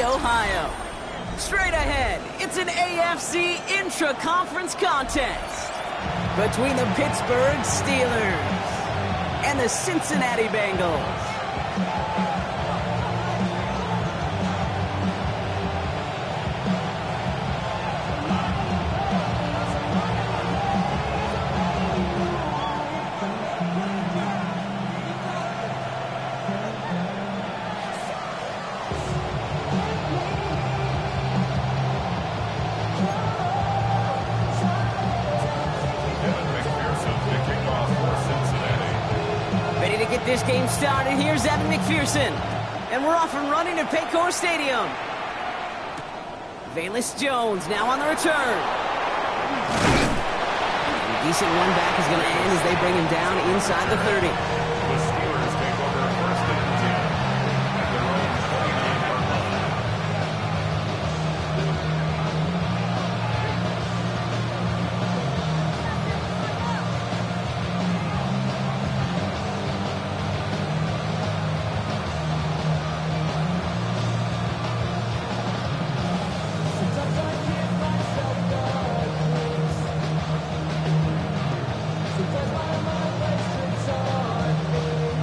Ohio. Straight ahead, it's an AFC intra-conference contest between the Pittsburgh Steelers and the Cincinnati Bengals. This game started. Here's Evan McPherson. And we're off and running at Paycor Stadium. Valus Jones now on the return. A decent run back is going to end as they bring him down inside the 30. The Steelers take over first and 10 at their own 29-yard line.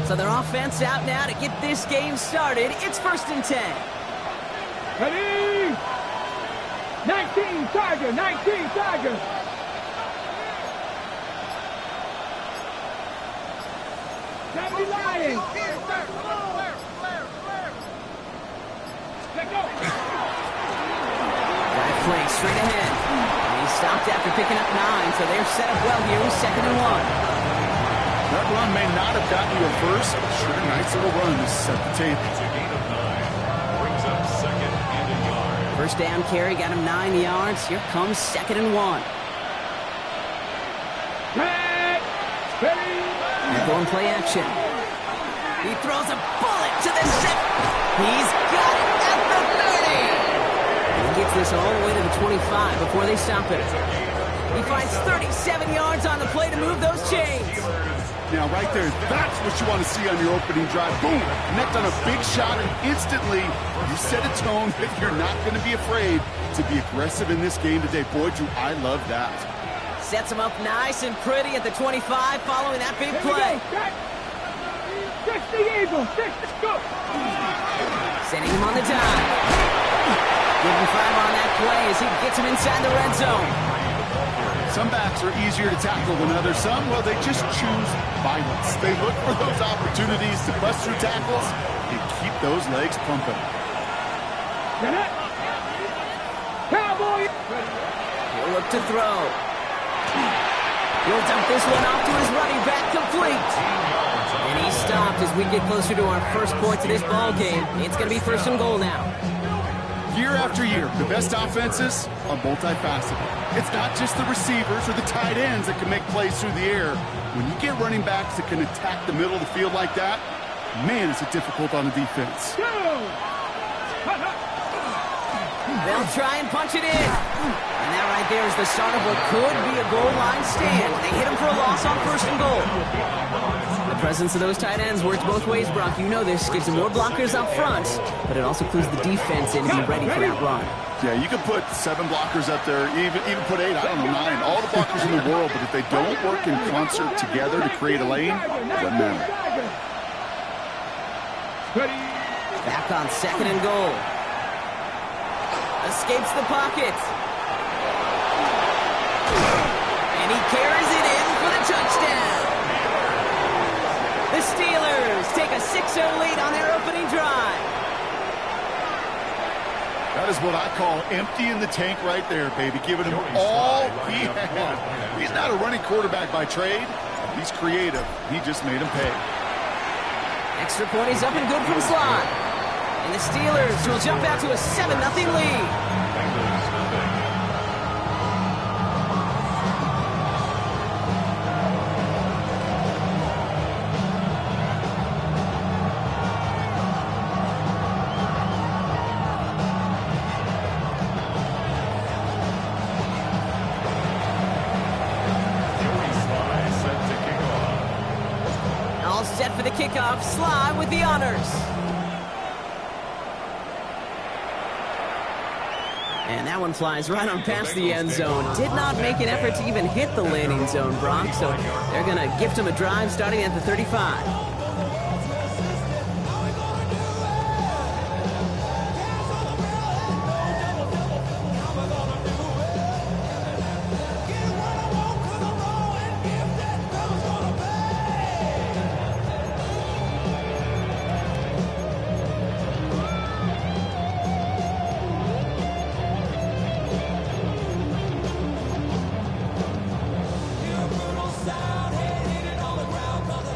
So their offense out now to get this game started. It's first and 10. Ready? 19 Tiger, 19 Tiger. Seventy Lions. Let go. Drive play straight ahead. And he stopped after picking up 9, so they're set up well here with 2nd and 1. That run may not have gotten you a first, but sure, nice little run to set the table. It's a gain of 9. Brings up 2nd and a yard. First down carry got him 9 yards. Here comes 2nd and 1. Ready? And going play action. He throws a bullet to the set. He's got it at the 30. And he gets this all the way to the 25 before they stop it. He finds 37 yards on the play to move those chains. Now, right there, that's what you want to see on your opening drive. Boom! Connect on a big shot, and instantly you set a tone that you're not going to be afraid to be aggressive in this game today. Boy, Drew, I love that. Sets him up nice and pretty at the 25 following that big play. Fix the Eagle. Fix the go. Sending him on the dive. Give him 5 on that play as he gets him inside the red zone. Some backs are easier to tackle than others. Some, well, they just choose violence. They look for those opportunities to bust through tackles and keep those legs pumping. Cowboy. He'll look to throw. He'll dump this one off to his running back, complete. And he stopped as we get closer to our first points of this ball game. It's going to be 1st and goal now. Year after year, the best offenses are multifaceted. It's not just the receivers or the tight ends that can make plays through the air. When you get running backs that can attack the middle of the field like that, man, is it difficult on the defense. They'll try and punch it in. And that right there is the start of what could be a goal line stand. They hit him for a loss on 1st and goal. The presence of those tight ends works both ways, Brock. You know this. Gives them more blockers up front, but it also clues the defense in to be ready for that run. Yeah, you can put 7 blockers up there, even put 8, I don't know, 9, all the blockers in the world, but if they don't work in concert together to create a lane, it doesn't matter. Back on 2nd and goal. Escapes the pocket. And he carries it in for the touchdown. The Steelers take a 6-0 lead on their opening drive. That is what I call empty in the tank right there, baby. Giving him all he had. He's not a running quarterback by trade. He's creative. He just made him pay. Extra point is up and good from slot. And the Steelers will jump out to a 7-0 lead. Set for the kickoff. Sly with the honors. And that one flies right on past the end zone. Did not make an effort to even hit the landing zone, Brock, so they're going to gift him a drive starting at the 35.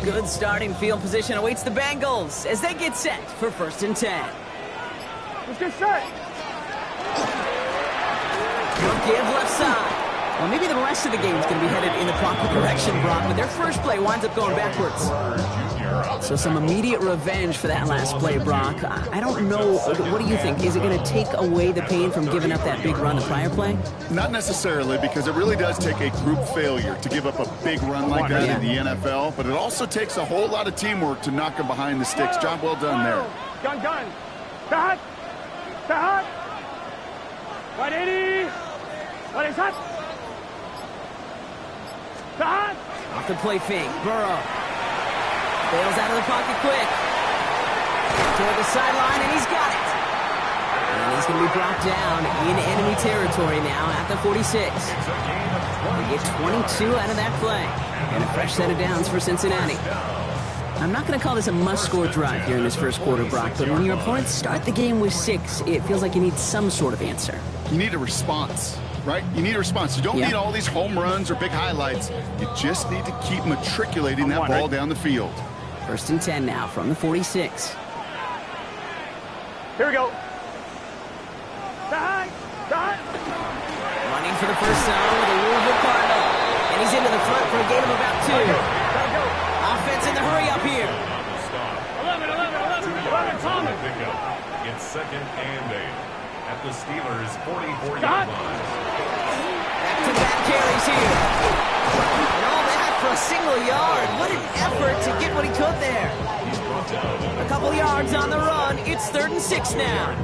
Good starting field position awaits the Bengals as they get set for 1st and 10. Let's get set. Good give left side. Well, maybe the rest of the game is going to be headed in the proper direction, Brock, but their first play winds up going backwards. So some immediate revenge for that last play, Brock. I don't know. What do you think? Is it going to take away the pain from giving up that big run the prior play? Not necessarily, because it really does take a group failure to give up a big run like that in the NFL, but it also takes a whole lot of teamwork to knock them behind the sticks. Job well done there. Gun. Start. 180. What is that? Start. Off the play fake. Burrow. Bails out of the pocket quick. Toward the sideline, and he's got it. And he's going to be brought down in enemy territory now at the 46. They get 22 out of that play. And a fresh set of downs for Cincinnati. I'm not going to call this a must-score drive here in this first quarter, Brock, but when your opponents start the game with 6, it feels like you need some sort of answer. You need a response, right? You need a response. You don't need all these home runs or big highlights. You just need to keep matriculating that ball down the field. 1st and 10 now from the 46. Here we go. Start. Running for the first down with a Louisville Cardinal. And he's into the front for a gain of about 2. Gotta go. Offense in the hurry up here. 11, Thomas. It's 2nd and 8 at the Steelers' 44-yard line. Back-to-back carries here. And all that for a single yard. What an effort to get what he could there. A couple yards on the run. It's 3rd and 6 now.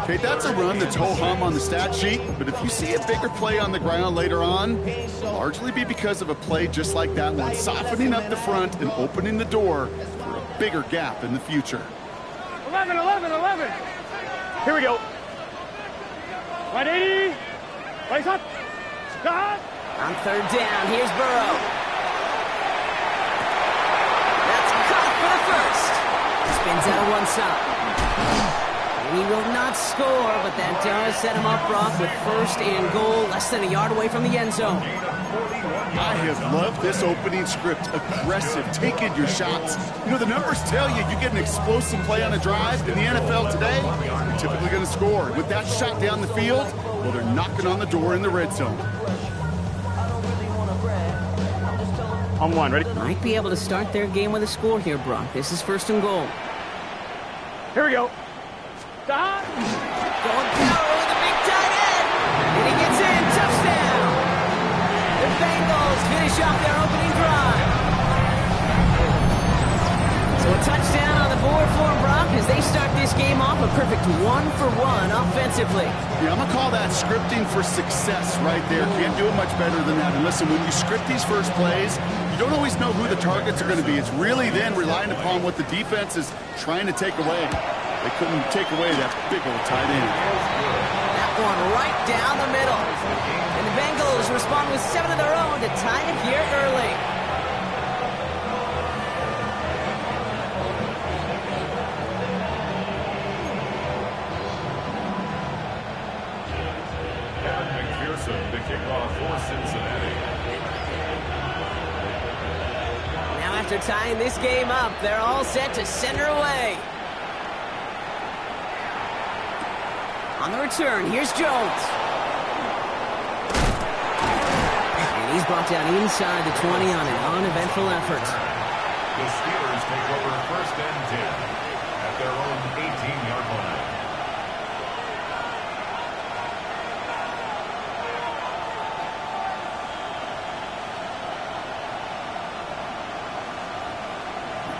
Okay, that's a run that's ho-hum on the stat sheet, but if you see a bigger play on the ground later on, it'll largely be because of a play just like that one, softening up the front and opening the door for a bigger gap in the future. 11. Here we go. 180. Place up. Start. On 3rd down, here's Burrow. That's caught for the first. Spins out of one side. And he will not score, but that does set him up, Brock, with 1st and goal, less than a yard away from the end zone. I have loved this opening script. Aggressive, taking your shots. You know, the numbers tell you get an explosive play on a drive in the NFL today, you're typically going to score. With that shot down the field, well, they're knocking on the door in the red zone. On 1, ready? Might be able to start their game with a score here, Brock. This is 1st and goal. Here we go. Start. Going power with a big tight end. And he gets in. Touchdown. The Bengals finish off their opening drive. So a touchdown on the board for them, Brock, as they start this game off a perfect 1-for-1 offensively. Yeah, I'm going to call that scripting for success right there. Can't do it much better than that. And listen, when you script these first plays, you don't always know who the targets are going to be. It's really then relying upon what the defense is trying to take away. They couldn't take away that big old tight end. That one right down the middle. And the Bengals respond with 7 of their own to tie it here early. The kickoff for Cincinnati. Now after tying this game up, they're all set to center away. On the return, here's Jones. And he's brought down inside the 20 on an uneventful effort. The Steelers take over 1st and 10 at their own 18-yard line.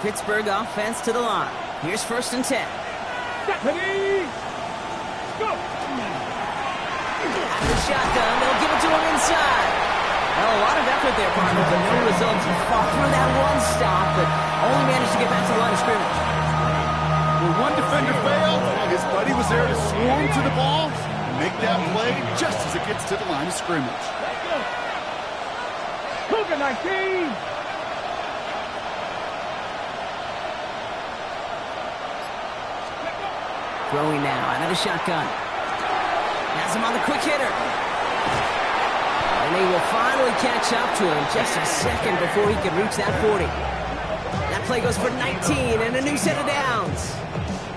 Pittsburgh offense to the line. Here's 1st and 10. Stephanie! Go! Out of the shotgun, they'll give it to him inside. Well, a lot of effort there, partner, but no results. He fought through that one stop, but only managed to get back to the line of scrimmage. Well, one defender failed. His buddy was there to swarm to the ball and make that play just as it gets to the line of scrimmage. Cougar 19. Throwing now out of the shotgun. Has him on the quick hitter. And they will finally catch up to him just a second before he can reach that 40. That play goes for 19 and a new set of downs.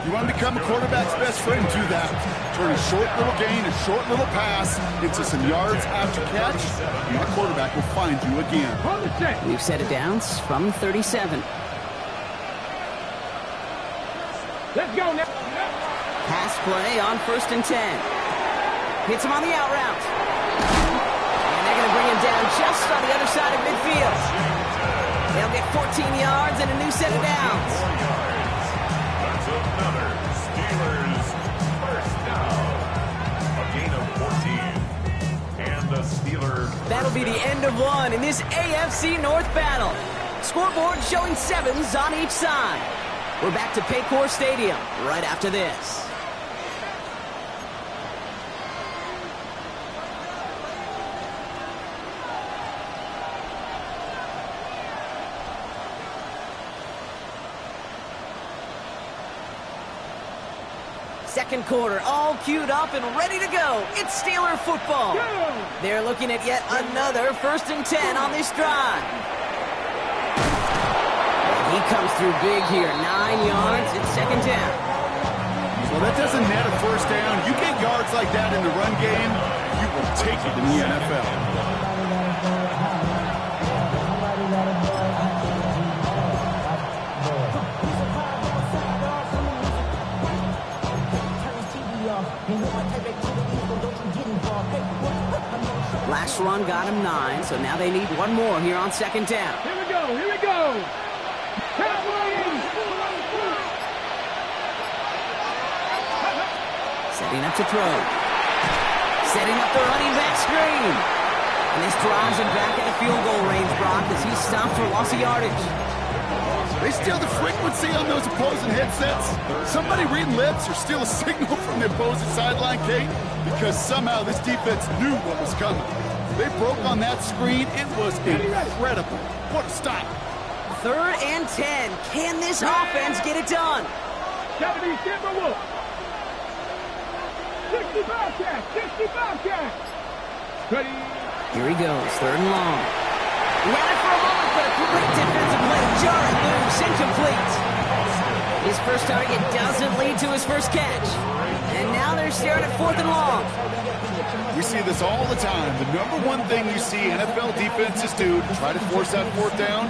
You want to become a quarterback's best friend, do that. Turn a short little gain, a short little pass into some yards after catch, and that quarterback will find you again. We've set of downs from 37. Let's go now. Pass play on 1st and 10. Hits him on the out route. And they're going to bring him down just on the other side of midfield. They'll get 14 yards and a new set of downs. That's another Steelers first down. A gain of 14. And the Steelers. That'll be the end of one in this AFC North battle. Scoreboard showing 7s on each side. We're back to Paycor Stadium right after this. Second quarter, all queued up and ready to go. It's Steeler football. They're looking at yet another 1st and 10 on this drive. He comes through big here, 9 yards, it's 2nd down. Well, that doesn't net a first down. You get yards like that in the run game, you will take it in the NFL. Last run got him 9, so now they need one more here on 2nd down. Here we go, here we go. Setting up to throw. Setting up the running back screen. And this drives him back at the field goal range, Brock, as he stopped for loss of yardage. They steal the frequency on those opposing headsets. Somebody reading lips or steal a signal from the opposing sideline, Kate, because somehow this defense knew what was coming. They broke on that screen. It was incredible. What a stop. 3rd and 10. Can this offense get it done? 70 Timberwolf. 65 catch, 65 catch. Ready. Here he goes, 3rd and long. Ran it for a moment, but a great defensive play. Jarring loose, incomplete. His first target doesn't lead to his first catch. And now they're staring at 4th and long. We see this all the time. The number one thing you see NFL defenses do to try to force that 4th down,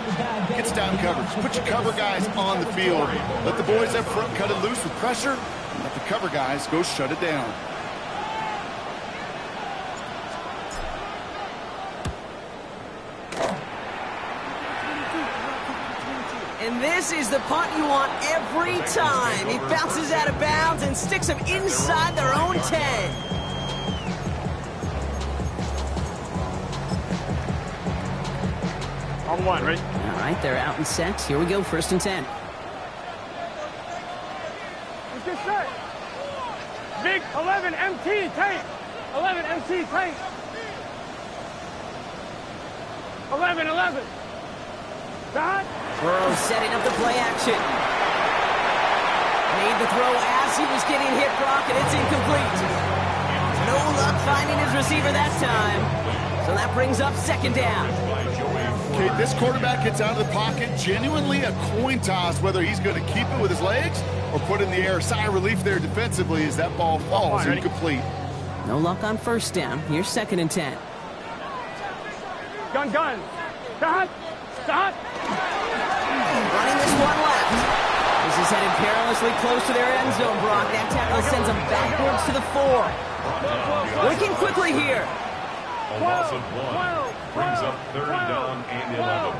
it's down coverage. Put your cover guys on the field. Let the boys up front cut it loose with pressure, and let the cover guys go shut it down. And this is the punt you want every time. He bounces out of bounds and sticks them inside their own 10. On 1, ready? All right, they're out and set. Here we go, 1st and 10. What's this say? Big 11 MT tank. 11 MT tank. 11. Dot. Burrow setting up the play action. Made the throw as he was getting hit, Brock, and it's incomplete. No luck finding his receiver that time. So that brings up 2nd down. Okay, this quarterback gets out of the pocket, genuinely a coin toss whether he's going to keep it with his legs or put it in the air. Sigh of relief there defensively as that ball falls incomplete. No luck on 1st down. Here's 2nd and 10. Gun. Dot. Running this one left. This is headed perilously close to their end zone, Brock. That tackle sends them backwards to the 4. Working quickly here. A loss of 1 brings up 3rd down and 11.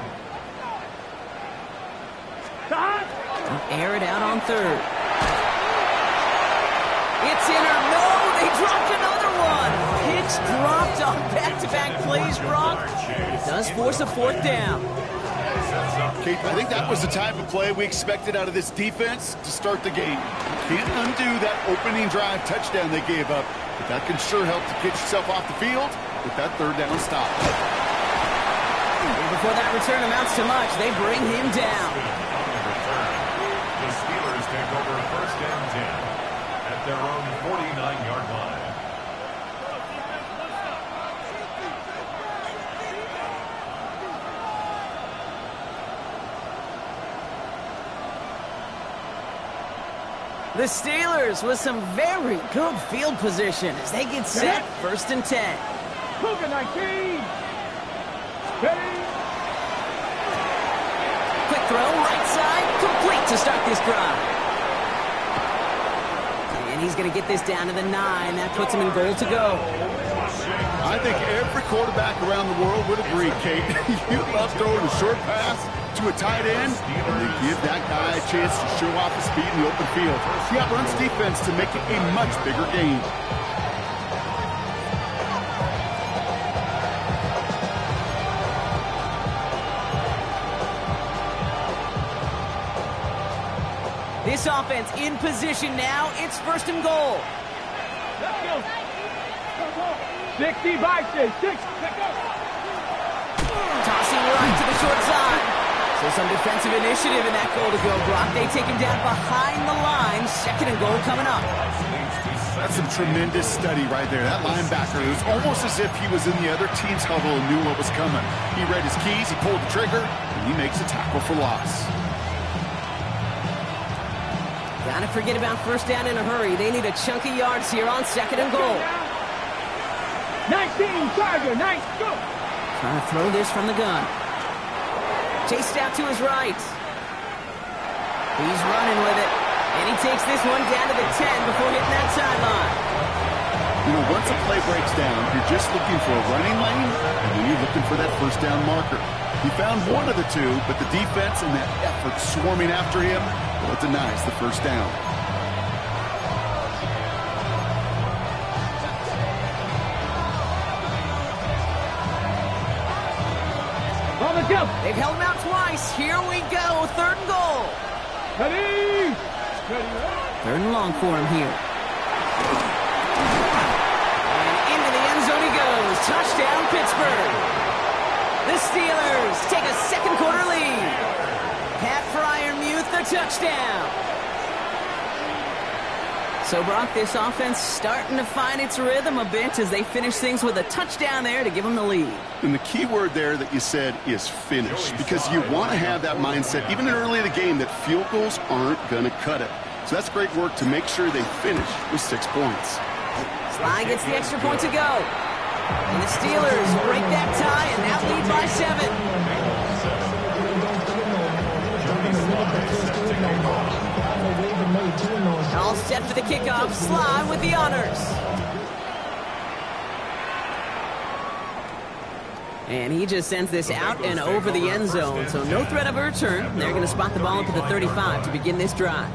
Air it out on 3rd. It's in or no, they dropped another one. Pitched back plays, Brock. It does force a fourth down. Kate, I think that was the type of play we expected out of this defense to start the game. Can't undo that opening drive touchdown they gave up, but that can sure help to get yourself off the field with that third down stop. Before that return amounts to much, they bring him down. The Steelers take over first and 10 at their own 49-yard line. The Steelers with some very good field position as they get set, first and 10. Cougar 19. Ready. Quick throw, right side, complete to start this drive. And he's going to get this down to the 9. That puts him in goal to go. I think every quarterback around the world would agree, Kate. You love throwing a short pass to a tight end, and they give that guy a chance to show off his speed in the open field. He outruns defense to make it a much bigger game. This offense in position now. It's first and goal. Let's go. 60 by 6. Let's go. Tossing right to the short side. So some defensive initiative in that goal to go, Brock. They take him down behind the line. Second and goal coming up. That's some tremendous study right there. That linebacker, it was almost as if he was in the other team's huddle and knew what was coming. He read his keys, he pulled the trigger, and he makes a tackle for loss. Gotta forget about first down in a hurry. They need a chunk of yards here on second and goal. 19, Tiger, nice, go. Trying to throw this from the gun. Chased out to his right. He's running with it. And he takes this one down to the 10 before hitting that sideline. You know, once a play breaks down, you're just looking for a running lane, and then you're looking for that first down marker. He found one of the two, but the defense and that effort swarming after him, well, it denies the first down. They've held him out twice. Here we go. Third and goal. Ready. Third and long for him here. And into the end zone he goes. Touchdown, Pittsburgh. The Steelers take a second quarter lead. Pat Fryermuth, the touchdown. So, Brock, this offense starting to find its rhythm a bit as they finish things with a touchdown there to give them the lead. And the key word there that you said is finish, because you want to have that mindset, even early in the game, that field goals aren't going to cut it. So that's great work to make sure they finish with 6 points. Sly gets the extra point to go. And the Steelers break that tie and now lead by 7. All set for the kickoff. Sly with the honors. And he just sends this out and over the end zone, so no threat of a return. They're going to spot the ball up to the 35 to begin this drive.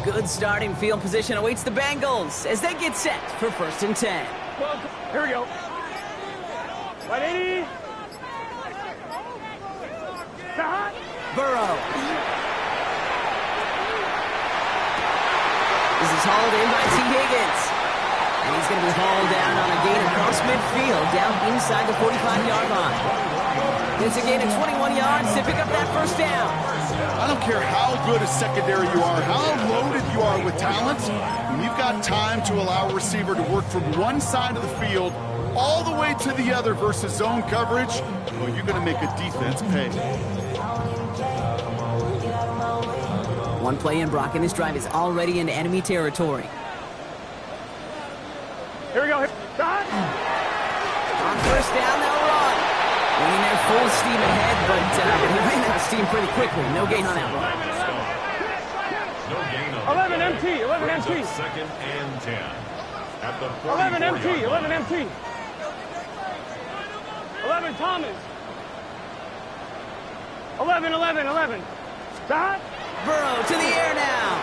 Good starting field position awaits the Bengals as they get set for first and 10. Here we go. 180. Burrow. This is hauled in by T. Higgins. And he's going to be hauled down on a gain across midfield, down inside the 45-yard line. It's a gain of 21 yards to pick up that first down. I don't care how good a secondary you are, how loaded you are with talent, when you've got time to allow a receiver to work from one side of the field all the way to the other versus zone coverage, well, you're going to make a defense pay. One play in, Brock, and this drive is already into enemy territory. Here we go. On first down, they'll run. Winning their full steam ahead, but he ran out of steam pretty quickly. No gain on that one. No gain on 11 MT, 11 MT. Second and 10. At the 11 MT, 44-yard 11 line. MT. 11 Thomas. 11. Stop. Burrow to the air now.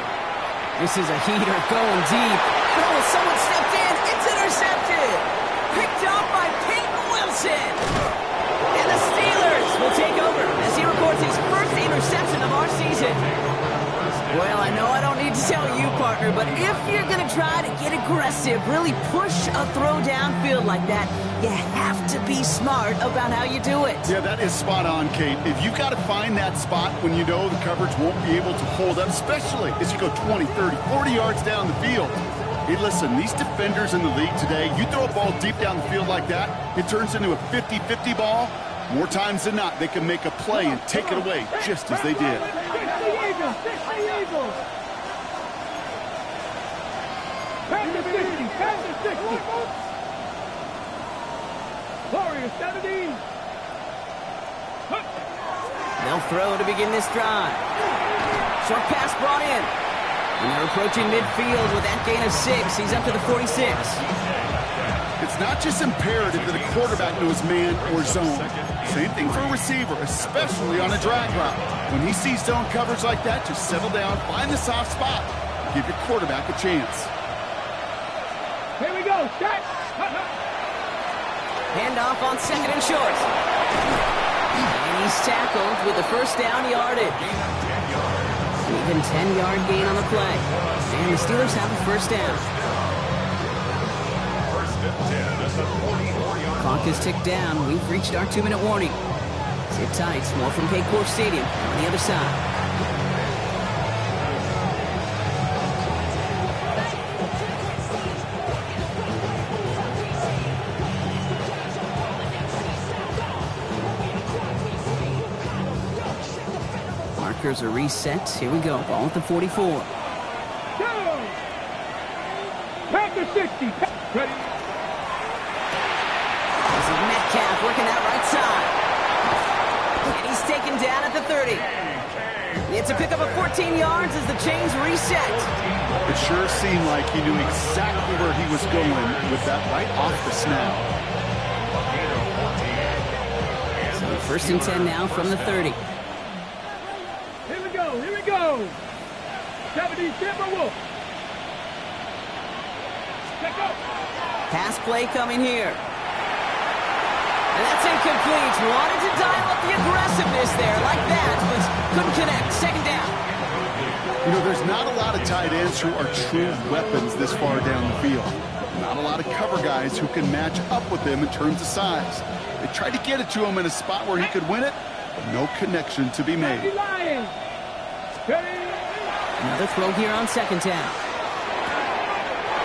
This is a heater going deep. Oh, someone stepped in. It's intercepted. Picked off by Peyton Wilson. And the Steelers will take over as he records his first interception of our season. Well, I know I don't need to tell you, partner, but if you're going to try to get aggressive, really push a throw downfield like that, you have to be smart about how you do it. Yeah, that is spot on, Kate. If you've got to find that spot when you know the coverage won't be able to hold up, especially as you go 20, 30, 40 yards down the field. Hey, listen, these defenders in the league today, you throw a ball deep down the field like that, it turns into a 50-50 ball. More times than not, they can make a play and take it away just as they did. Warriors 17. They'll throw to begin this drive. Short pass brought in. And they're approaching midfield with that gain of 6. He's up to the 46. It's not just imperative that a quarterback knows man or zone. Same thing for a receiver, especially on a drag route. When he sees zone coverage like that, just settle down, find the soft spot, give your quarterback a chance. Here we go. Set. Handoff on second and short. And he's tackled with the first down yardage. Even 10-yard gain on the play. And the Steelers have a first down. First and 10 at the 44-yard Clock is ticked down. We've reached our 2-minute warning. Sit tight. More from Paycor Stadium on the other side. Markers are reset. Here we go. Ball at the 44. Go. Packer 60. Ready. This is Metcalf working that right side. And he's taken down at the 30. It's a pickup of 14 yards as the chains reset. It sure seemed like he knew exactly where he was going with that right off the snap. So first and 10 now from the 30. Here we go. 70 Timberwolf. Check out. Pass play coming here. And that's incomplete. Wanted to dial up the aggressiveness there like that, but couldn't connect. Second down. You know, there's not a lot of tight ends who are true weapons this far down the field. Not a lot of cover guys who can match up with them in terms of size. They tried to get it to him in a spot where he could win it, but no connection to be made. Another throw here on second down.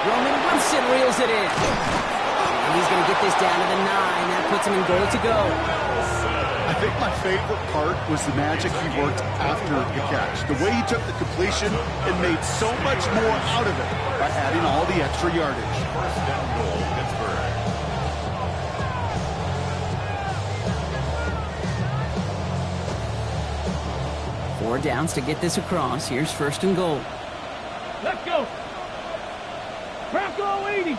Roman Wilson reels it in. And he's going to get this down to the 9. That puts him in goal to go. I think my favorite part was the magic he worked after the catch. The way he took the completion and made so much more out of it by adding all the extra yardage. First down goal, Pittsburgh. 4 downs to get this across. Here's first and goal. Let's go. Bronco 80.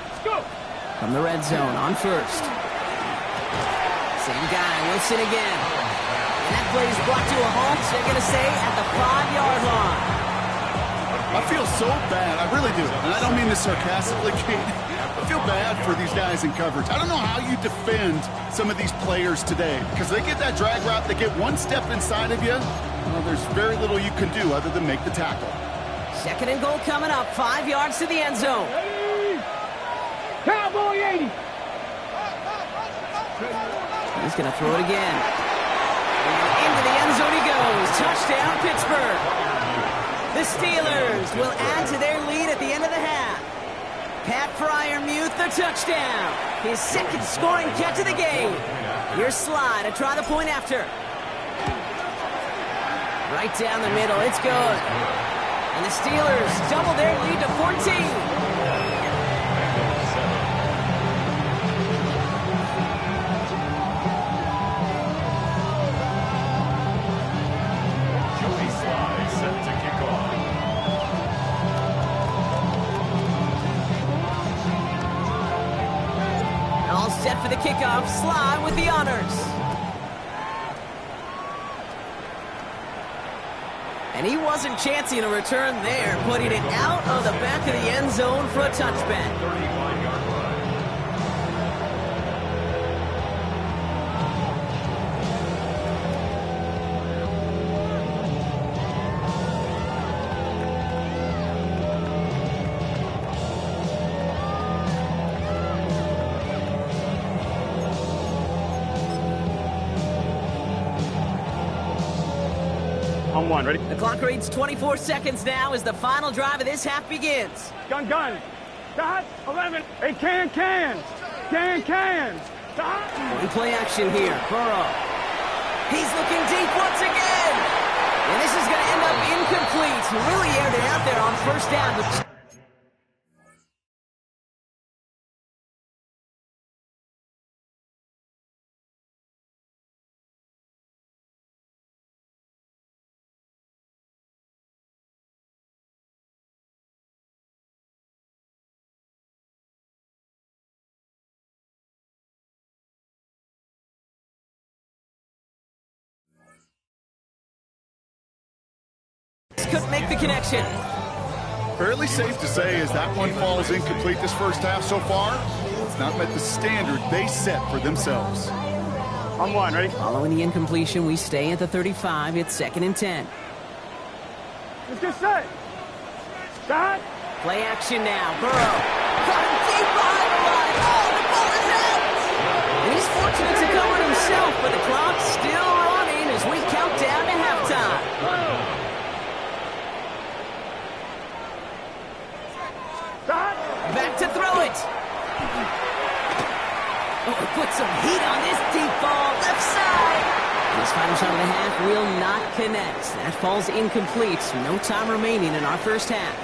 Let's go. From the red zone on first. Same guy, Wilson again. And that play is brought to a halt. They're going to say at the 5-yard line. I feel so bad. I really do. And I don't mean this sarcastically, Kate. I feel bad for these guys in coverage. I don't know how you defend some of these players today. Because they get that drag route, they get one step inside of you. Well, there's very little you can do other than make the tackle. Second and goal coming up. 5 yards to the end zone. Ready. Cowboy 80. He's going to throw it again. And into the end zone he goes. Touchdown, Pittsburgh. The Steelers will add to their lead at the end of the half. Pat Fryermuth, the touchdown. His second scoring catch of the game. Here's Sly to try the point after. Right down the middle. It's good. And the Steelers double their lead to 14. for the kickoff. Sly with the honors. And he wasn't chancing a return there, putting it out of the back of the end zone for a touchback. 35-yard line. On one, ready? The clock reads 24 seconds now as the final drive of this half begins. Gun. Dot, 11. Hey, can. Dot. One play action here. Burrow. He's looking deep once again. And this is going to end up incomplete. Really aired it out there on first down. Couldn't make the connection. Fairly safe to say as that one falls incomplete this first half so far, it's not met the standard they set for themselves. On one, ready? Following the incompletion, we stay at the 35. It's 2nd and 10. Let's get set. Dot. Play action now. Burrow. Caught him deep behind the line. Oh, the ball is out. And he's fortunate to cover it himself, but the clock's still running as we count down to halftime. Back to throw it. Oh, put some heat on this deep ball, left side. This final shot of the half will not connect. That falls incomplete. No time remaining in our first half.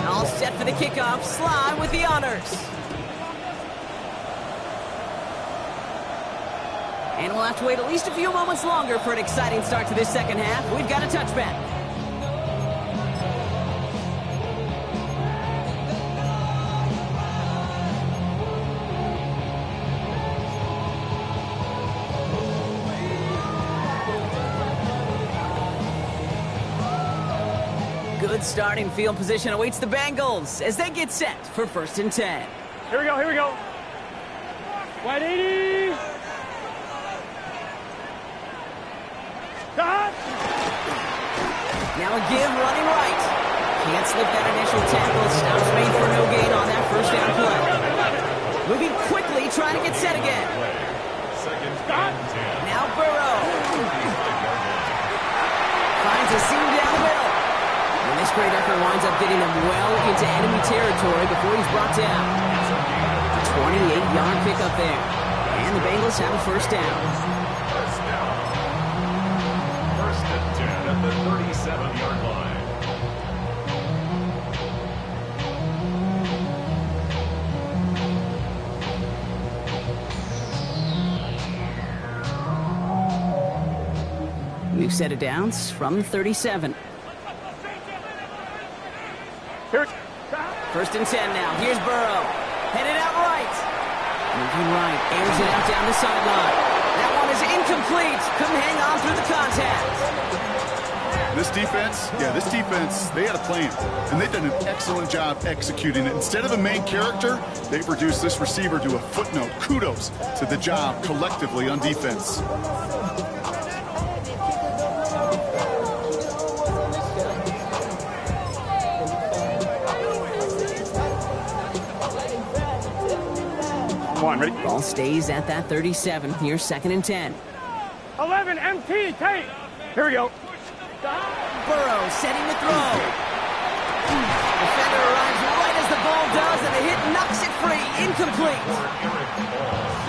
All set for the kickoff. Sly with the honors. And we'll have to wait at least a few moments longer for an exciting start to this second half. We've got a touchback. Good starting field position awaits the Bengals as they get set for 1st and 10. Here we go. Wide 80. Dot. Now a give running right. Can't slip that initial tackle. Stops made for no gain on that first down play. Moving quickly, trying to get set again. 2nd and 10. Now Burrow. Finds a seam down the middle. And this great effort winds up getting him well into enemy territory before he's brought down. A 28-yard pickup there. And the Bengals have a first down. First and 10 at the 37-yard line. We've set it down from the 37. Here. 1st and 10 now. Here's Burrow. Headed out right. Moving right. Airs it out down the sideline. That one is incomplete. Couldn't hang on through the contact. This defense, they had a plan, and they've done an excellent job executing it. Instead of the main character, they've reduced this receiver to a footnote. Kudos to the job collectively on defense. One, ready? Ball stays at that 37. Here's 2nd and 10. 11, MT, tape. Here we go. Burrow setting the throw. Defender arrives right as the ball does, and the hit knocks it free. incomplete.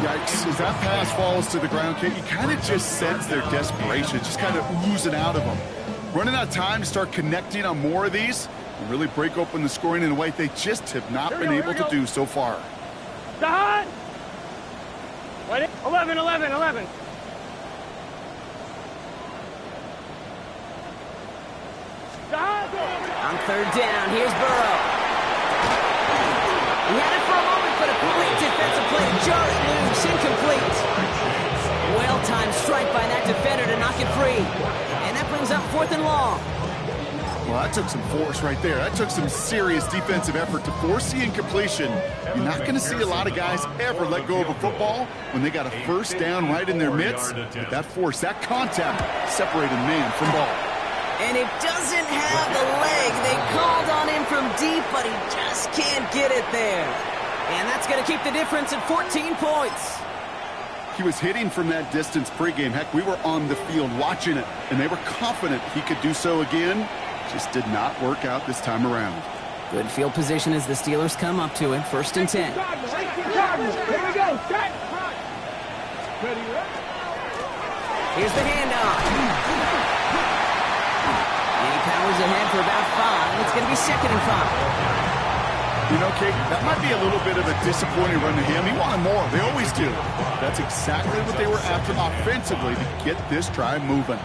Yikes, as that pass falls to the ground, Kate, you kind of just sense their desperation, just kind of oozing out of them. Running out of time to start connecting on more of these and really break open the scoring in a way they just have not been able to do so far. Start. 11, 11, 11. Start. On third down, here's Burrow. He had it for a moment, but a great defensive play to jar it loose, incomplete. Well-timed strike by that defender to knock it free. And that brings up 4th and long. Well, that took some force right there. That took some serious defensive effort to force the incompletion. You're not going to see a lot of guys ever let go of a football when they got a first down right in their midst. But that force, that contact, separated man from ball. And it doesn't have the leg. They called on him from deep, but he just can't get it there. And that's going to keep the difference at 14 points. He was hitting from that distance pregame. Heck, we were on the field watching it, and they were confident he could do so again. Just did not work out this time around. Good field position as the Steelers come up to it. 1st and 10. Here we go. Set. Here's the handoff. And he powers ahead for about 5. It's going to be 2nd and 5. You know, Kate, that might be a little bit of a disappointing run to him. He wanted more. They always do. That's exactly what they were after offensively to get this drive moving.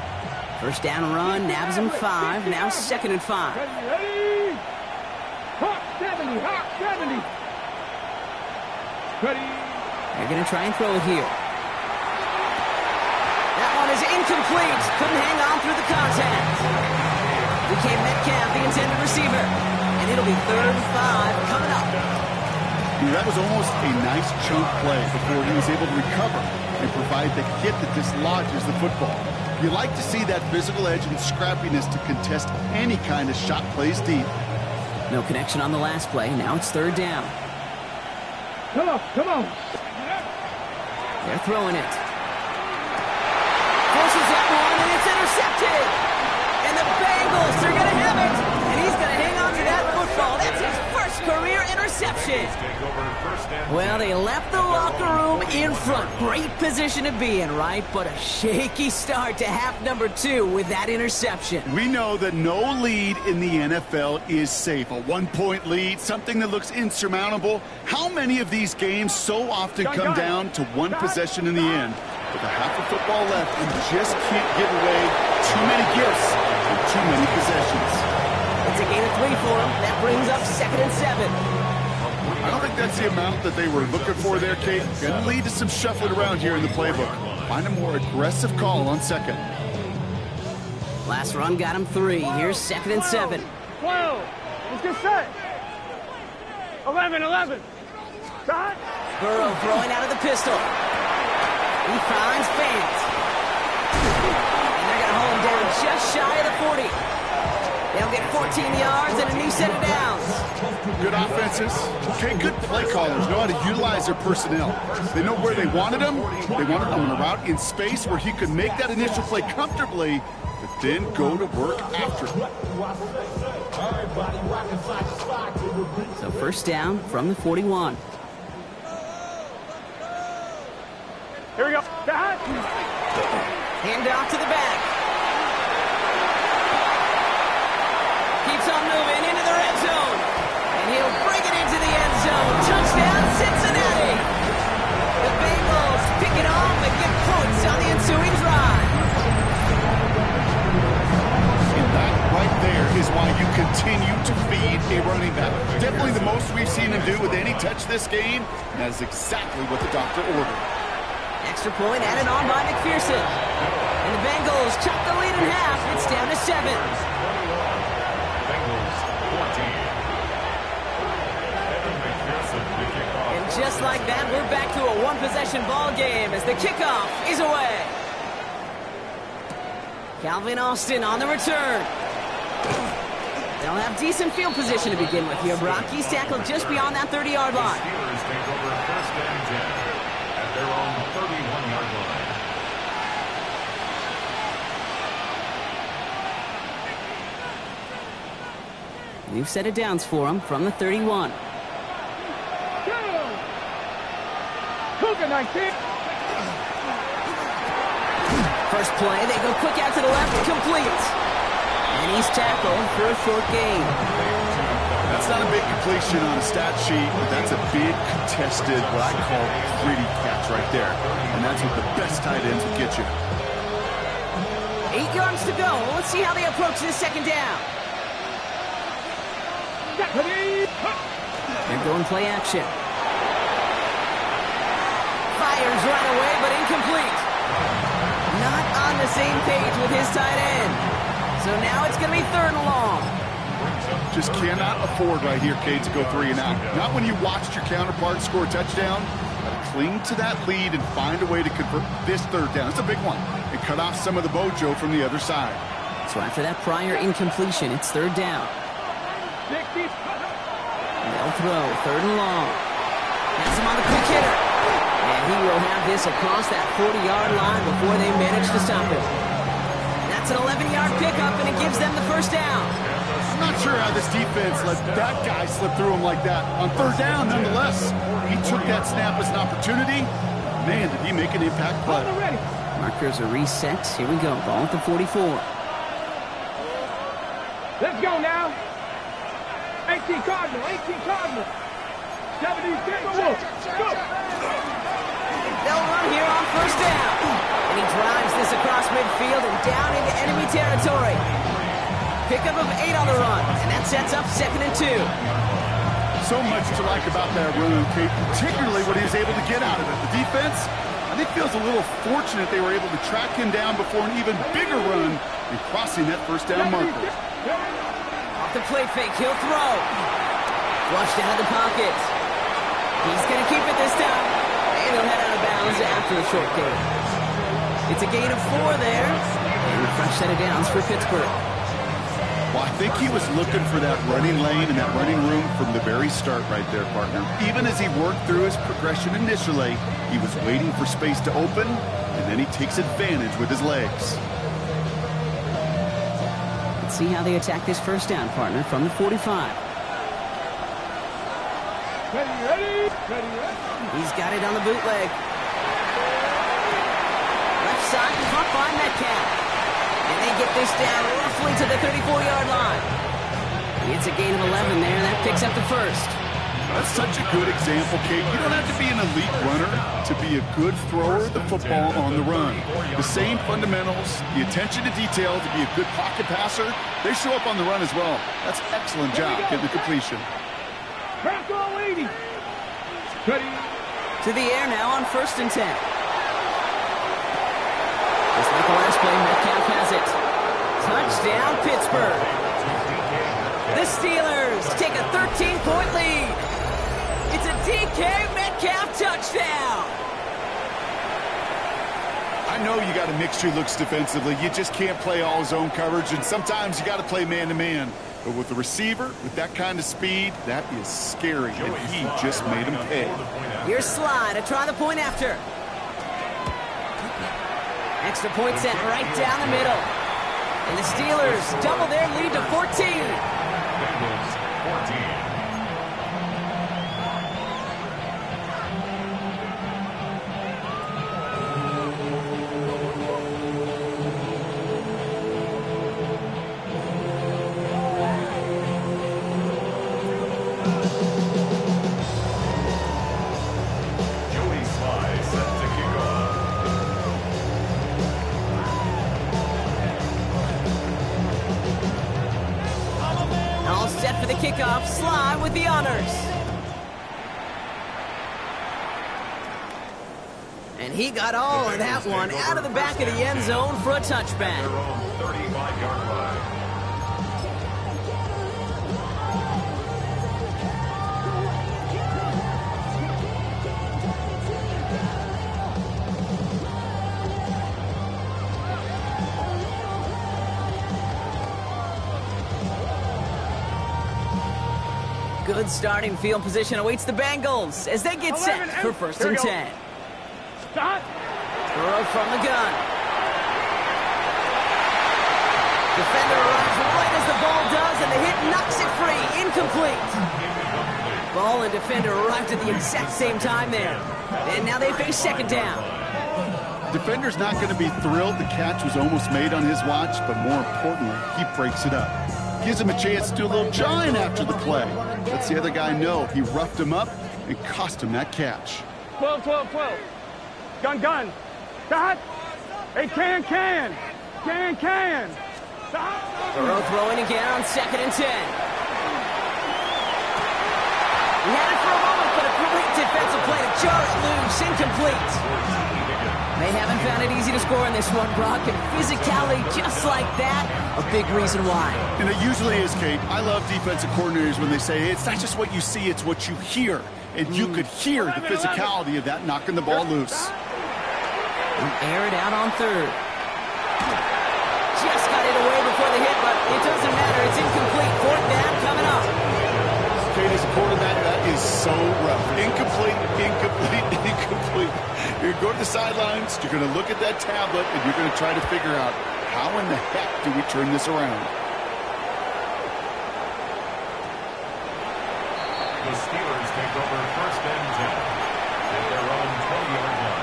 First down run, nabs him 5. Now 2nd and 5. Ready. Hot 70. Hot 70. Ready. They're going to try and throw it here. That one is incomplete. Couldn't hang on through the contact. Became Metcalf, the intended receiver. And it'll be 3rd and 5 coming up. That was almost a nice chunk play before he was able to recover and provide the hit that dislodges the football. You like to see that physical edge and scrappiness to contest any kind of shot plays deep. No connection on the last play. Now it's 3rd down. Come on, come on. They're throwing it. Forces that one, and it's intercepted. And the Bengals are going to have it. And he's going to hang on to that football. That's his first career interception. Well, they left the locker room in front. Great position to be in, right? But a shaky start to half number 2 with that interception. We know that no lead in the NFL is safe. A 1-point lead, something that looks insurmountable. How many of these games so often come down to one possession in the end? With a half of football left, and just can't give away too many gifts and too many possessions. It's a gain of 3 for him. That brings up 2nd and 7. I don't think that's the amount that they were looking for there, Kate. Going to lead to some shuffling around here in the playbook. Find a more aggressive call on 2nd. Last run got him 3. Here's 2nd and 7. 12. Let's get set. 11, 11. Start. Burrow throwing out of the pistol. He finds fans. And they're going to hold him down just shy of the 40. They'll get 14 yards and a new set of downs. Good offenses. Okay, good play callers know how to utilize their personnel. They know where they wanted him. They wanted him on a route in space where he could make that initial play comfortably, but then go to work after. So 1st down from the 41. Here we go. Start. Hand off to the back. Keeps on moving into the red zone. And he'll bring it into the end zone. Touchdown, Cincinnati. The Bengals pick it off and get points on the ensuing drive. And that right there is why you continue to feed a running back. Definitely the most we've seen him do with any touch this game. And that is exactly what the doctor ordered. Extra point added on by McPherson. And the Bengals chop the lead in half. It's down to 7. Bengals 14. And just like that, we're back to a one-possession ball game as the kickoff is away. Calvin Austin on the return. They'll have decent field position to begin with here, Brock. He's tackled just beyond that 30-yard line. Steelers take over 1st and 10 at their own 31-yard line. New set of downs for him from the 31. Cougar 19. First play, they go quick out to the left, complete. And he's tackled for a short gain. That's not a big completion on a stat sheet, but that's a big contested, what I call pretty catch right there. And that's what the best tight ends will get you. 8 yards to go. Let's see how they approach this second down. They're going play action. Fires right away, but incomplete. Not on the same page with his tight end. So now it's going to be 3rd and long. Just cannot afford right here, Cade, to go 3 and out. Not when you watched your counterpart score a touchdown. Cling to that lead and find a way to convert this 3rd down. It's a big one. And cut off some of the mojo from the other side. So after that prior incompletion, it's 3rd down. They'll throw 3rd and long. Has him on the quick hitter. And he will have this across that 40-yard line before they manage to stop him. That's an 11-yard pickup, and it gives them the 1st down. I'm not sure how this defense let that guy slip through him like that. On 3rd down, nonetheless, he took that snap as an opportunity. Man, did he make an impact play. Markers are reset. Here we go. Ball at the 44. Let's go now. 18 Cardinal, 18 Cardinal. 76, go. They'll run here on 1st down. And he drives this across midfield and down into enemy territory. Pickup of 8 on the run, and that sets up 2nd and 2. So much to like about that run, Kate, particularly what he was able to get out of it. The defense, I think, feels a little fortunate they were able to track him down before an even bigger run and crossing that 1st down marker. Off the play fake, he'll throw. Flushed out of the pocket. He's going to keep it this time. And he'll head out of bounds after a short gain. It's a gain of 4 there. And a fresh set of downs for Pittsburgh. Well, I think he was looking for that running lane and that running room from the very start right there, partner. Even as he worked through his progression initially, he was waiting for space to open, and then he takes advantage with his legs. Let's see how they attack this 1st down, partner, from the 45. Ready. He's got it on the bootleg. Left side, caught by Metcalf. And they get this down roughly to the 34-yard line. It's a gain of 11 there, and that picks up the 1st. That's such a good example, Kate. You don't have to be an elite runner to be a good thrower of the football on the run. The same fundamentals, the attention to detail to be a good pocket passer, they show up on the run as well. That's an excellent job getting the completion. To the air now on 1st and 10. Just like the last play, Metcalf has it. Touchdown, Pittsburgh. The Steelers take a 13-point lead. It's a DK Metcalf touchdown. I know you got a mixture looks defensively. You just can't play all zone coverage, and sometimes you got to play man-to-man. But with the receiver, with that kind of speed, that is scary, and he just made him pay. Here's Sly to try the point after. Extra point set right down the middle. And the Steelers double their lead to 14. Bengals 14. Kickoff, Sly with the honors. And he got all of that one out of the back of the end zone for a touchback. 35-yard line. Good starting field position awaits the Bengals as they get set for 1st and 10. Stop. Throw from the gun. Defender arrives right as the ball does, and the hit knocks it free. Incomplete. Ball and defender arrived at the exact same time there. And now they face second down. Defender's not going to be thrilled the catch was almost made on his watch, but more importantly, he breaks it up. Gives him a chance to do a little jawing after the play. Lets the other guy know he roughed him up and cost him that catch. 12, 12, 12. Gun, gun. Dot. Hey, can. Burrow throwing again on 2nd and 10. He had it for a moment, but a great defensive play to jar it loose. Incomplete. They haven't found it easy to score in this one, Brock, and physicality just like that, a big reason why. And it usually is, Kate. I love defensive coordinators when they say, hey, it's not just what you see, it's what you hear. And you could hear the physicality of that knocking the ball loose. And air it out on 3rd. Just got it away before the hit, but it doesn't matter. It's incomplete. 4th down coming up. Kate, as a quarterback, that is so rough. Incomplete. You're going to the sidelines, you're going to look at that tablet, and you're going to try to figure out how in the heck do we turn this around. The Steelers take over 1st and 10 at their own 20-yard line.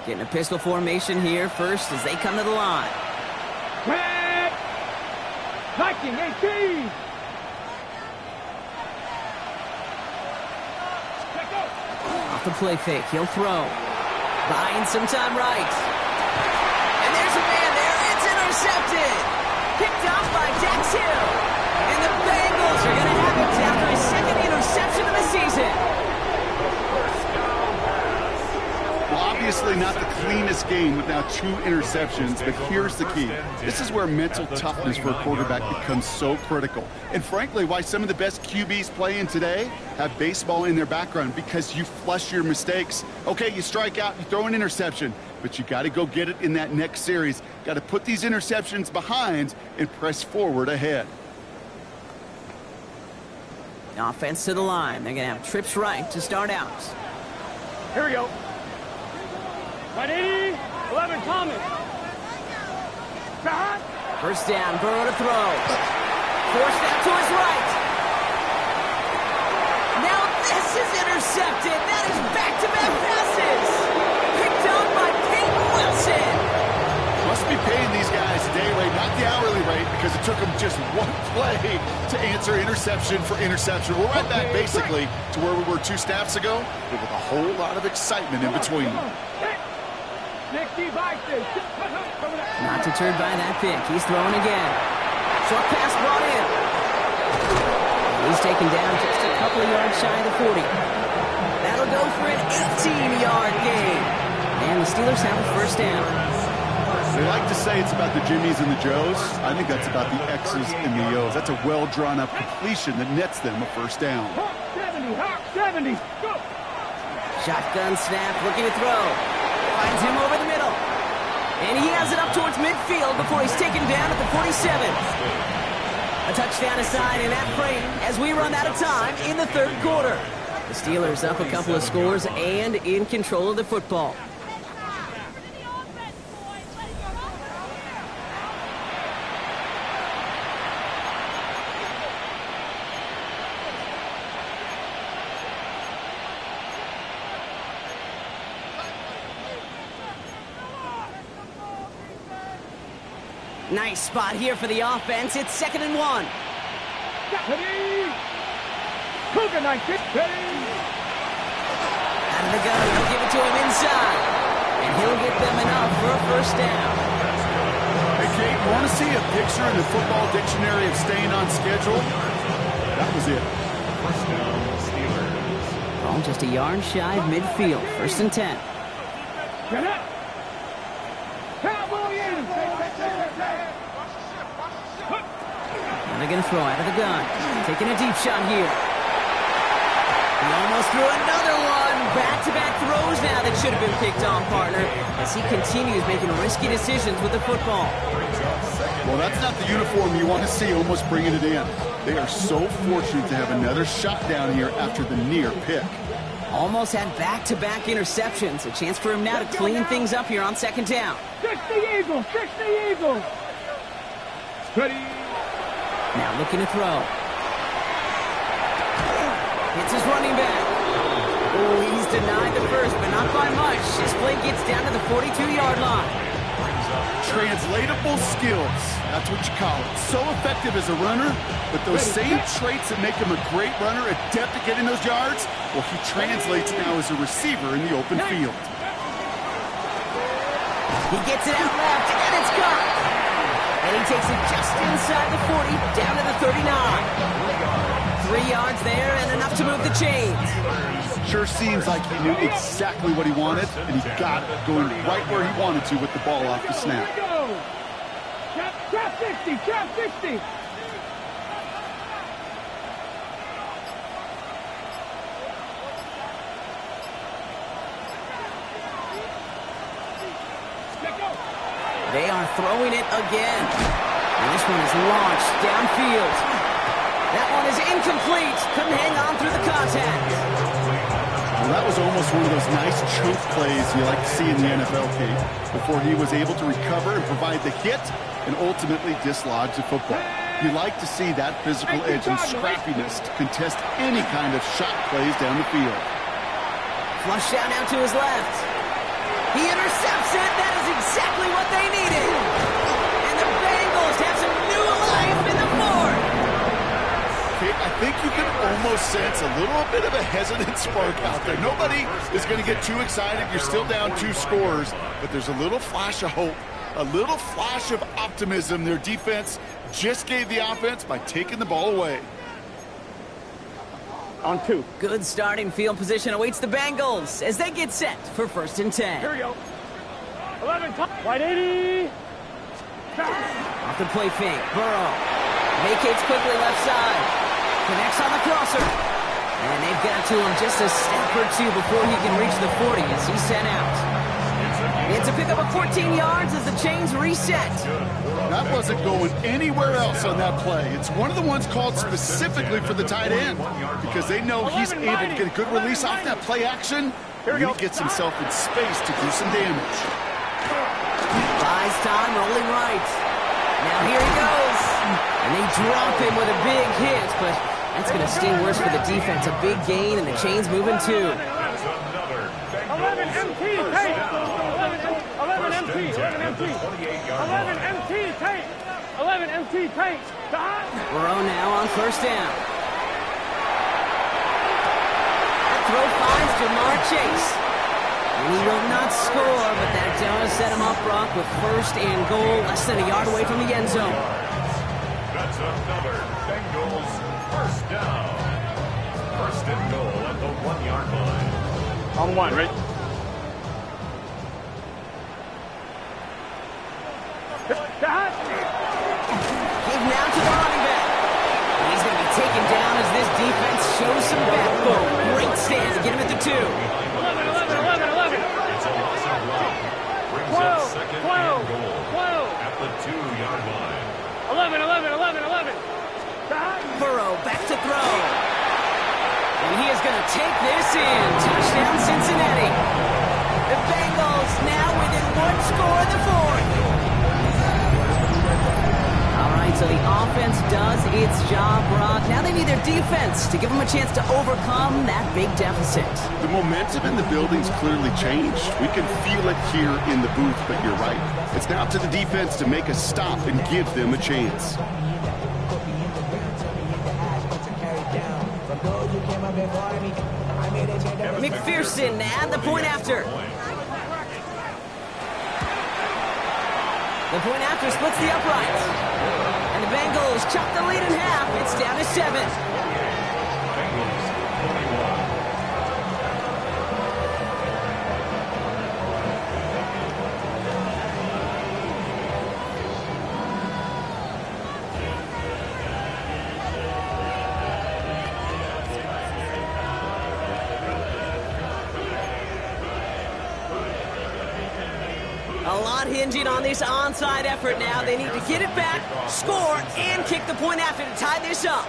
Getting a pistol formation here first as they come to the line. Quick! Viking 18! Off the play fake, he'll throw. Buying some time right. And there's a man there, it's intercepted! Picked off by Dax Hill. And the Bengals are going to have it after his 2nd interception of the season. Obviously not the cleanest game with now 2 interceptions, but here's the key. This is where mental toughness for a quarterback becomes so critical. And frankly, why some of the best QBs playing today have baseball in their background, because you flush your mistakes. Okay, you strike out, you throw an interception, but you got to go get it in that next series. Got to put these interceptions behind and press forward ahead. Offense to the line. They're going to have trips right to start out. Here we go. Right 80, 11, Thomas. Dot. 1st down, Burrow to throw. Forced out to his right. Now this is intercepted. That is back-to-back passes. Picked up by Peyton Wilson. Must be paying these guys day rate, not the hourly rate, because it took them just one play to answer interception for interception. We're right back basically to where we were 2 snaps ago, but with a whole lot of excitement in between. Not deterred by that pick. He's throwing again. Short pass brought in. He's taken down just a couple of yards shy of the 40. That'll go for an 18-yard gain. And the Steelers have a 1st down. They like to say it's about the Jimmies and the Joes. I think that's about the X's and the O's. That's a well-drawn-up completion that nets them a 1st down. 70, go! Shotgun snap, looking to throw. Finds him over the middle. And he has it up towards midfield before he's taken down at the 47. A touchdown aside in that frame as we run out of time in the 3rd quarter. The Steelers up a couple of scores and in control of the football. Nice spot here for the offense. It's 2nd and 1. Ready! Cougar 19, ready! Out of the gun, they'll give it to him inside. And he'll get them enough for a 1st down. Hey, Kate, you want to see a picture in the football dictionary of staying on schedule? That was it. 1st down, Steelers. Ball just a yard shy of midfield. 1st and 10. Get it! Cowboy in! And they're going to throw out of the gun. Taking a deep shot here. He almost threw another one. Back-to-back throws now that should have been picked on, partner, as he continues making risky decisions with the football. Well, that's not the uniform you want to see almost bringing it in. They are so fortunate to have another shot down here after the near pick. Almost had back-to-back interceptions. A chance for him now to clean things up here on second down. Fix the Eagles! Fix the Eagles! Ready? Now looking to throw. It's his running back. Oh, he's denied the first, but not by much. This play gets down to the 42-yard line. Translatable skills. That's what you call it. So effective as a runner, but those same traits that make him a great runner, adept at getting those yards, well, he translates now as a receiver in the open field. He gets it out left, and it's caught. And he takes it just inside the 40, down to the 39. 3 yards there, and enough to move the chains. Sure seems like he knew exactly what he wanted, and he got it, going right where he wanted to with the ball off the snap. Trap 60, trap 60. They are throwing it again. And this one is launched downfield. That one is incomplete. Couldn't hang on through the contact. Well, that was almost one of those nice chunk plays you like to see in the NFL, Kate, before he was able to recover and provide the hit and ultimately dislodge the football. You like to see that physical edge and scrappiness to contest any kind of shot plays down the field. Flush down now to his left. He intercepts it. That is exactly what they needed. And the Bengals have some new life in the fourth. Kate, I think you can almost sense a little bit of a hesitant spark out there. Nobody is going to get too excited. You're still down 2 scores, but there's a little flash of hope, a little flash of optimism. Their defense just gave the offense by taking the ball away. On 2. Good starting field position awaits the Bengals as they get set for 1st and 10. Here we go. 11, wide 80. Off the play fake, Burrow vacates quickly left side, connects on the crosser, and they've got to him just a step or 2 before he can reach the 40 as he's sent out. It's a pickup of 14 yards as the chains reset. That wasn't going anywhere else on that play. It's one of the ones called specifically for the tight end because they know he's able to get a good release off that play action. And he gets himself in space to do some damage. Buys time, rolling right. Now here he goes. And they drop him with a big hit, but that's going to sting worse for the defense. A big gain, and the chains moving too. 11 MT, tape. 11 MT, 11 MT. 11 MT, tape. 11 MT, tape. Burrow now on 1st down. That throw finds Jamar Chase. And he will not score, but that does set him up, Brock, with 1st and goal, less than a yard away from the end zone. That's another Bengals 1st down. 1st and goal at the 1-yard line. On 1, right? Give now to the running back. And he's going to be taken down as this defense shows some backbone. Great stand to get him at the 2. 11. It's a loss of route. Brings 12, up 2nd and 12, goal 12. at the 2-yard line. 11. Burrow back to throw. And he is going to take this in. Touchdown, Cincinnati. The Bengals now within 1 score in the 4th. All right, so the offense does its job, Brock. Now they need their defense to give them a chance to overcome that big deficit. The momentum in the building's clearly changed. We can feel it here in the booth, but you're right. It's now to the defense to make a stop and give them a chance. McPherson at the point after. The point after splits the uprights. And the Bengals chop the lead in half. It's down to 7. A lot hinging on this onside effort now. They need to get it back, score, and kick the point after to tie this up.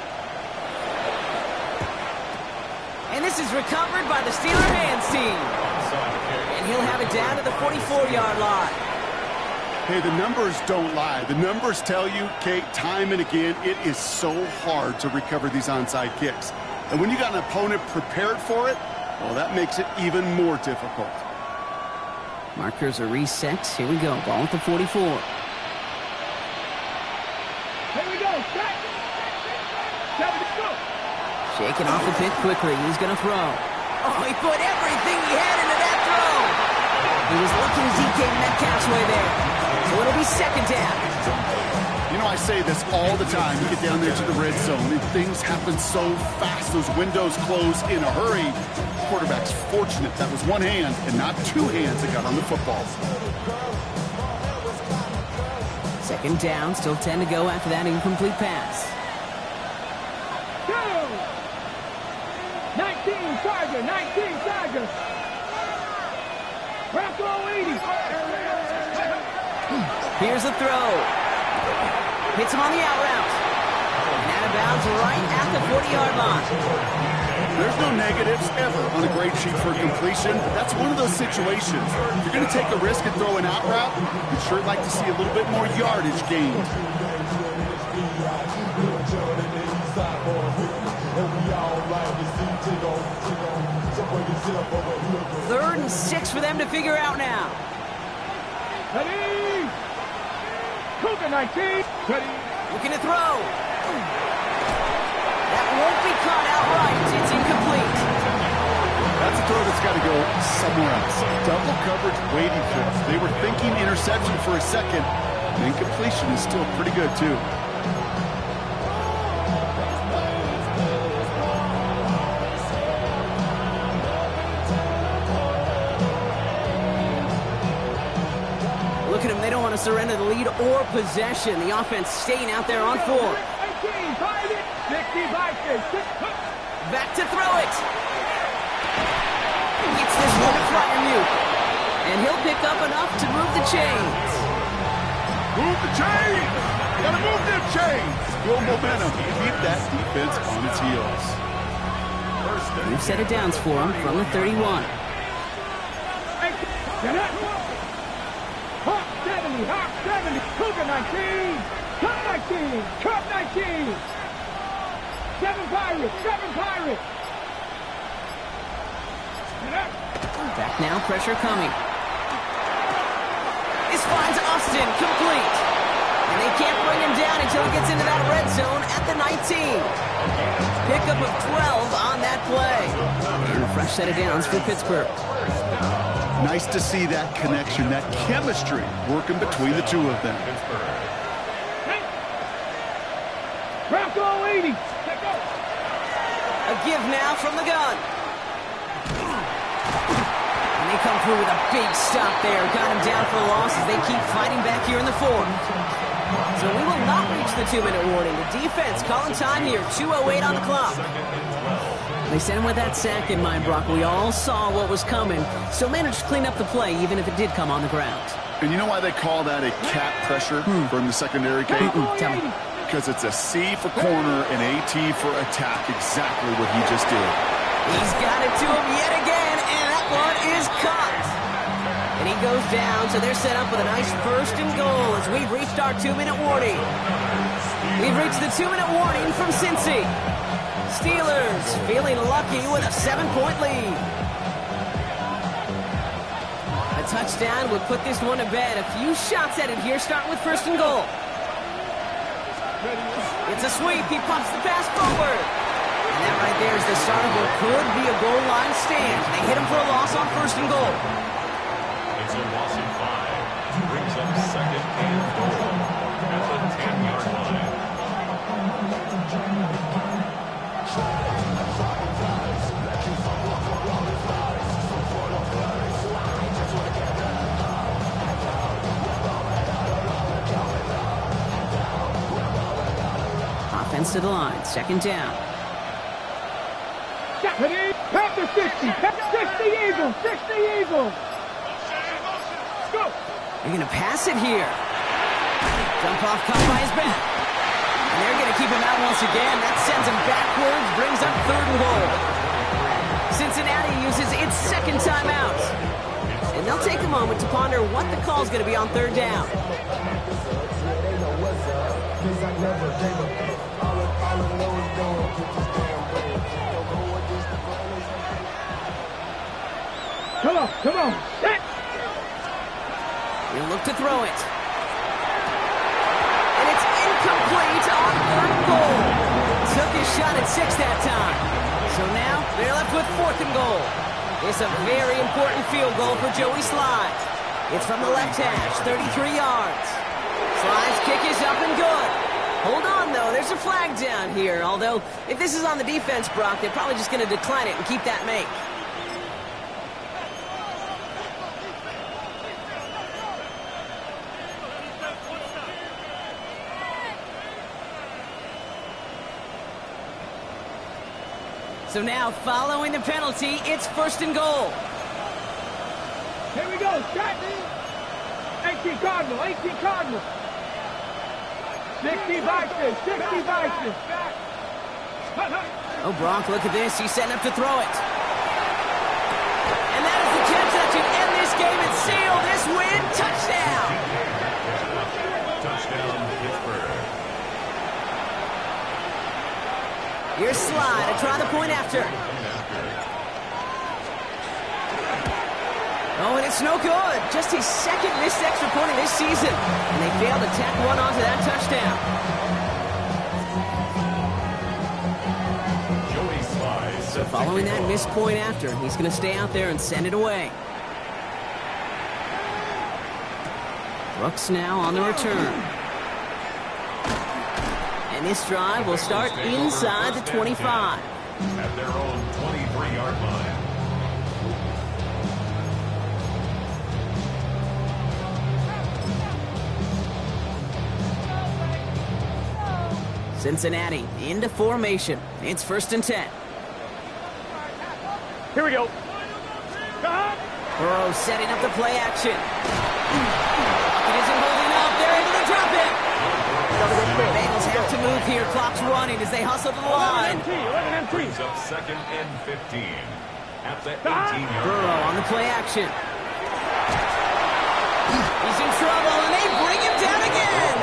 And this is recovered by the Steeler hands team. And he'll have it down to the 44-yard line. Hey, the numbers don't lie. The numbers tell you, Kate, time and again, it is so hard to recover these onside kicks. And when you got an opponent prepared for it, well, that makes it even more difficult. Markers are reset. Here we go. Ball at the 44. Here we go. Set. Shaking off the pick quickly. He's going to throw. Oh, he put everything he had into that throw. He was looking DK Metcalf's way there. So it'll be second down. You know, I say this all the time. You get down there to the red zone, and things happen so fast. Those windows close in a hurry. Quarterback's fortunate that was one hand and not two hands that got on the football. Second down, still 10 to go after that incomplete pass. 19 Charger, 19 Charger. Bronco 80. Here's the throw. Hits him on the out route. And out of bounds right at the 40-yard line. There's no negatives ever on a grade sheet for completion. That's one of those situations. If you're going to take a risk and throw an out route, you'd sure like to see a little bit more yardage gained. Third and 6 for them to figure out now. Ready. Cougar 19. Ready. Looking to throw. That won't be caught outright. It's incomplete. That's a throw that's got to go somewhere else. Double coverage waiting for us. They were thinking interception for a second. And incompletion is still pretty good, too. Look at them. They don't want to surrender the lead or possession. The offense staying out there on 4. 60 by 6. Back to throw it. Gets this one to Fryermuth. And he'll pick up enough to move the chains. Move the chains! Gotta move them chains! Build momentum. Keep that defense on its heels. We've set it downs for him from the 31. Hawk 70, Hawk 70, Cougar 19, Cup 19, Cup 19. 7 Pirates, 7 Pirates. Back now, pressure coming. This finds Austin, complete. And they can't bring him down until he gets into that red zone at the 19. Pickup of 12 on that play. And a fresh set of downs for Pittsburgh. Nice to see that connection, that chemistry working between the two of them. Bronco 80. A give now from the gun. And they come through with a big stop there. Got him down for a loss as they keep fighting back here in the 4th. So we will not reach the 2-minute warning. The defense calling time here. 2:08 on the clock. They sent him with that sack in mind, Brock. We all saw what was coming, so managed to clean up the play, even if it did come on the ground. And you know why they call that a cat pressure from the secondary, Kate? Tell me. Because it's a C for corner and a T for attack, exactly what he just did. He's got it to him yet again, and that one is caught. And he goes down, so they're set up with a nice 1st and goal as we've reached our 2-minute warning. We've reached the 2-minute warning from Cincy. Steelers feeling lucky with a 7-point lead. A touchdown would put this one to bed. A few shots at it here, starting with 1st and goal. It's a sweep. He pumps the pass forward. And that right there is the start of what could be a goal line stand. They hit him for a loss on 1st and goal. It's a loss of 5. Brings up 2nd and goal at the 10-yard line. Offense to the line. 2nd down. Pep the 60. 60 Eagles. 60 Eagles. Go. They're going to pass it here. Jump off caught by his back. And they're going to keep him out once again. That sends him backwards, brings up 3rd and goal. Cincinnati uses its 2nd timeout. And they'll take a moment to ponder what the call is going to be on 3rd down. Come on, set! He'll look to throw it. And it's incomplete on 3rd and goal. Took his shot at 6 that time. So now they're left with 4th and goal. It's a very important field goal for Joey Slye. It's from the left hash, 33 yards. Slye's kick is up and good. Hold on, though. There's a flag down here. Although, if this is on the defense, Brock, they're probably just going to decline it and keep that make. So now, following the penalty, it's 1st and goal. Here we go, shot. 18 Cardinal, 18 Cardinal. 60 Vikings, 60 Vikings. Oh, Brock, look at this. He's setting up to throw it. And that is the catch that should end this game and seal this win. Touchdown! Touchdown, Pittsburgh. Here's Slye to try the point after. Oh, and it's no good. Just his 2nd missed extra point of this season. And they failed to tack one onto that touchdown. Joey Slye. So following that missed point after, he's going to stay out there and send it away. Brooks now on the return. And this drive will start inside the 25. At their own 23-yard line. Cincinnati into formation. It's 1st and 10. Here we go. Burrow setting up the play action. It isn't holding up. They're able to drop it. Bengals have to move here. Clock's running as they hustle to the line. Brings up 2nd and 15. At the 18-yard Burrow line. on the play action. He's in trouble, and they bring him down again.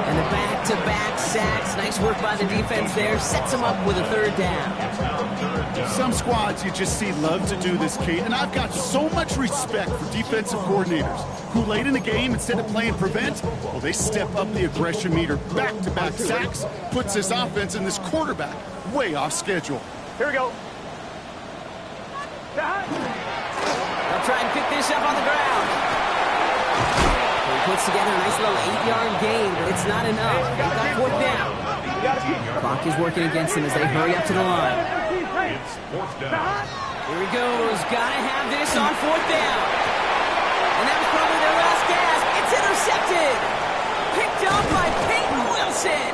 And the back-to-back sacks. Nice work by the defense there. Sets him up with a 3rd down. Some squads you just see love to do this, Kate, and I've got so much respect for defensive coordinators who late in the game, instead of playing prevent, well, they step up the aggression meter. Back-to-back sacks puts this offense and this quarterback way off schedule. Here we go. They'll try and pick this up on the ground. He puts together a nice little 8-yard gain, but it's not enough. They've got 4th down. Clock is working against them as they hurry up to the line. It's 4th down. Here he goes. Gotta have this on 4th down. And that was probably their last gasp. It's intercepted. Picked up by Peyton Wilson.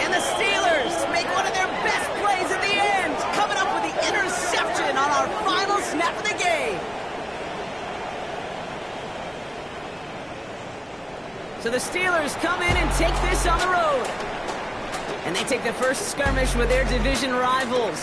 And the Steelers make one of their best plays at the end, coming up with the interception on our final snap of the game. So the Steelers come in and take this on the road. And they take the first skirmish with their division rivals.